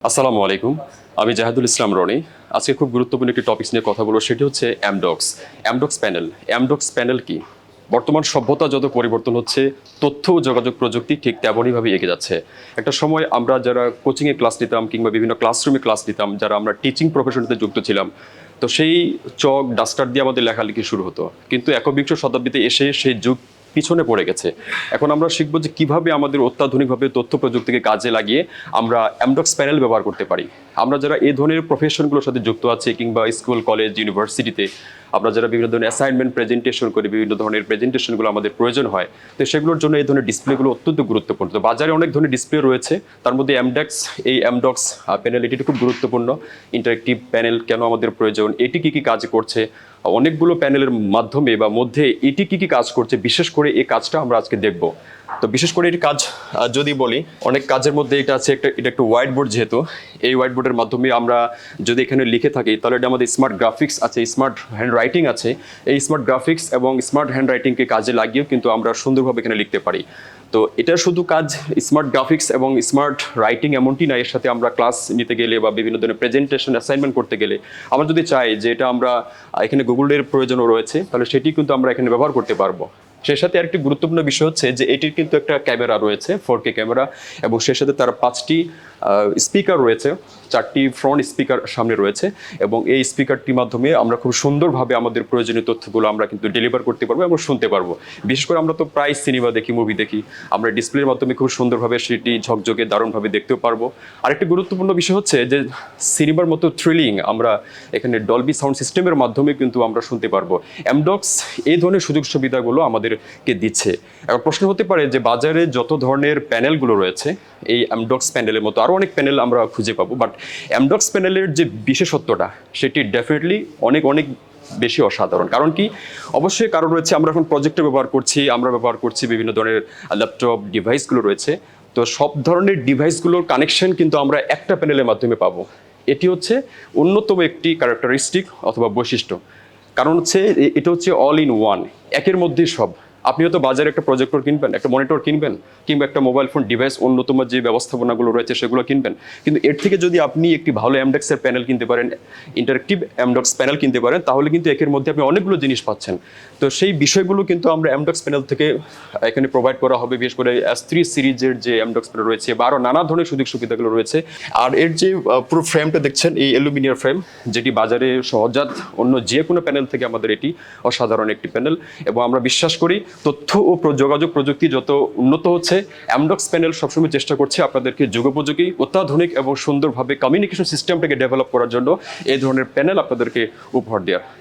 আসসালামু আলাইকুম। আমি জাহিদুল ইসলাম রনি। আজকে খুব গুরুত্বপূর্ণ একটি টপিকস নিয়ে কথা বলবো, সেটি হচ্ছে Amdocs. Amdocs panel. Amdocs panel কি? বর্তমান সভ্যতা যত পরিবর্তন হচ্ছে, তথ্য ও যোগাযোগ প্রযুক্তি ঠিক তেমনইভাবে এগিয়ে যাচ্ছে। একটা সময় আমরা যারা কোচিংয়ে ক্লাস নিতাম কিংবা বিভিন্ন ক্লাসরুমে ক্লাস নিতাম, যারা আমরা টিচিং প্রফেশনতে যুক্ত ছিলাম, তো সেই চক ডাস্টার দিয়ে আমাদের লেখালেখি শুরু হতো। কিন্তু একবিংশ শতাব্দীতে এসে সেই যুগ পিছনে পড়ে গেছে। এখন আমরা শিখবো যে কিভাবে আমাদের অত্যাধুনিকভাবে তথ্য প্রযুক্তিকে কাজে লাগিয়ে আমরা অ্যামডক্স প্যানেল ব্যবহার করতে পারি। আমরা যারা এই ধরনের প্রফেশনগুলোর সাথে যুক্ত আছি কিংবা স্কুল কলেজ ইউনিভার্সিটিতে আমরা যারা বিভিন্ন ধরনের অ্যাসাইনমেন্ট প্রেজেন্টেশন করি, বিভিন্ন ধরনের প্রেজেন্টেশনগুলো আমাদের প্রয়োজন হয়, তো সেগুলোর জন্য এই ধরনের ডিসপ্লেগুলো অত্যন্ত গুরুত্বপূর্ণ। তো বাজারে অনেক ধরনের ডিসপ্লে রয়েছে, তার মধ্যে এই অ্যামডক্স প্যানেল এটি খুব গুরুত্বপূর্ণ। ইন্টারেক্টিভ প্যানেল কেন আমাদের প্রয়োজন, এটি কী কী কাজ করছে, অনেকগুলো প্যানেলের মাধ্যমে বা মধ্যে এটি কী কী কাজ করছে, বিশেষ করে এই কাজটা আমরা আজকে দেখব। তো বিশেষ করে এটি কাজ যদি বলি, অনেক কাজের মধ্যে এটা আছে এটা একটা হোয়াইট বোর্ড। যেহেতু এই হোয়াইট বোর্ডের মাধ্যমে আমরা যদি এখানে লিখে থাকি, তাহলে এটা আমাদের স্মার্ট গ্রাফিক্স আছে, স্মার্ট হ্যান্ড রাইটিং আছে। এই স্মার্ট গ্রাফিক্স এবং স্মার্ট হ্যান্ড রাইটিংকে কাজে লাগিয়েও কিন্তু আমরা সুন্দরভাবে এখানে লিখতে পারি। তো এটা শুধু কাজ স্মার্ট গ্রাফিক্স এবং স্মার্ট রাইটিং এমনটি না, এর সাথে আমরা ক্লাস নিতে গেলে বা বিভিন্ন ধরনের প্রেজেন্টেশন অ্যাসাইনমেন্ট করতে গেলে আমরা যদি চাই যে এটা আমরা এখানে গুগলের প্রয়োজনও রয়েছে, তাহলে সেটি কিন্তু আমরা এখানে ব্যবহার করতে পারবো। সেই সাথে আরেকটি গুরুত্বপূর্ণ বিষয় হচ্ছে যে এটির কিন্তু একটা ক্যামেরা রয়েছে, 4K ক্যামেরা, এবং সেই সাথে তার 5টি স্পিকার রয়েছে, 4টি ফ্রন্ট স্পিকার সামনে রয়েছে, এবং এই স্পিকারটির মাধ্যমে আমরা খুব সুন্দরভাবে আমাদের প্রয়োজনীয় তথ্যগুলো আমরা কিন্তু ডেলিভার করতে পারবো এবং শুনতে পারবো। বিশেষ করে আমরা তো প্রায় সিনেমা দেখি, মুভি দেখি, আমরা ডিসপ্লের মাধ্যমে খুব সুন্দরভাবে সেটি ঝকঝকে দারুণভাবে দেখতেও পারবো। আরেকটি গুরুত্বপূর্ণ বিষয় হচ্ছে যে সিনেমার মতো থ্রিলিং আমরা এখানে ডলবি সাউন্ড সিস্টেমের মাধ্যমে কিন্তু আমরা শুনতে পারবো। অ্যামডক্স এই ধরনের সুযোগ সুবিধাগুলো আমাদেরকে দিচ্ছে। এখন প্রশ্ন হতে পারে যে বাজারে যত ধরনের প্যানেলগুলো রয়েছে, এই অ্যামডক্স প্যানেলের মতো আরও অনেক প্যানেল আমরা খুঁজে পাবো, বাট অ্যামডক্স প্যানেলের যে বিশেষত্বটা সেটি ডেফিনেটলি অনেক অনেক বেশি অসাধারণ। কারণ কি? অবশ্যই কারণ রয়েছে, আমরা এখন প্রজেক্টর ব্যবহার করছি, আমরা ব্যবহার করছি বিভিন্ন ধরনের ল্যাপটপ ডিভাইসগুলো রয়েছে। তো সব ধরনের ডিভাইসগুলোর কানেকশন কিন্তু আমরা একটা প্যানেলের মাধ্যমে পাবো। এটি হচ্ছে অন্যতম একটি ক্যারেক্টারিস্টিক অথবা বৈশিষ্ট্য। কারণ হচ্ছে এটা হচ্ছে অল ইন ওয়ান, একের মধ্যেই সব। আপনি হয়তো বাজারে একটা প্রজেক্টর কিনবেন, একটা মনিটর কিনবেন, কিংবা একটা মোবাইল ফোন ডিভাইস অন্যতম যে ব্যবস্থাপনাগুলো রয়েছে সেগুলো কিনবেন, কিন্তু এর থেকে যদি আপনি একটি ভালো অ্যামডক্সের প্যানেল কিনতে পারেন, ইন্টারেক্টিভ অ্যামডক্স প্যানেল কিনতে পারেন, তাহলে কিন্তু একের মধ্যে আপনি অনেকগুলো জিনিস পাচ্ছেন। তো সেই বিষয়গুলো কিন্তু আমরা অ্যামডক্স প্যানেল থেকে এখানে প্রোভাইড করা হবে। বিশেষ করে S3 সিরিজের যে অ্যামডক্স প্যানেল রয়েছে বা আরও নানা ধরনের সুযোগ সুবিধাগুলো রয়েছে। আর এর যে পুরো ফ্রেমটা দেখছেন, এই অ্যালুমিনিয়াম ফ্রেম, যেটি বাজারে সহজাত অন্য যে কোনো প্যানেল থেকে আমাদের এটি অসাধারণ একটি প্যানেল। এবং আমরা বিশ্বাস করি তথ্য ও যোগাযোগ প্রযুক্তি যত উন্নত হচ্ছে, অ্যামডক্স প্যানেল সবসময় চেষ্টা করছে আপনাদেরকে যুগোপযোগী, অত্যাধুনিক এবং সুন্দরভাবে কমিউনিকেশন সিস্টেমটাকে ডেভেলপ করার জন্য এই ধরনের প্যানেল আপনাদেরকে উপহার দেওয়ার।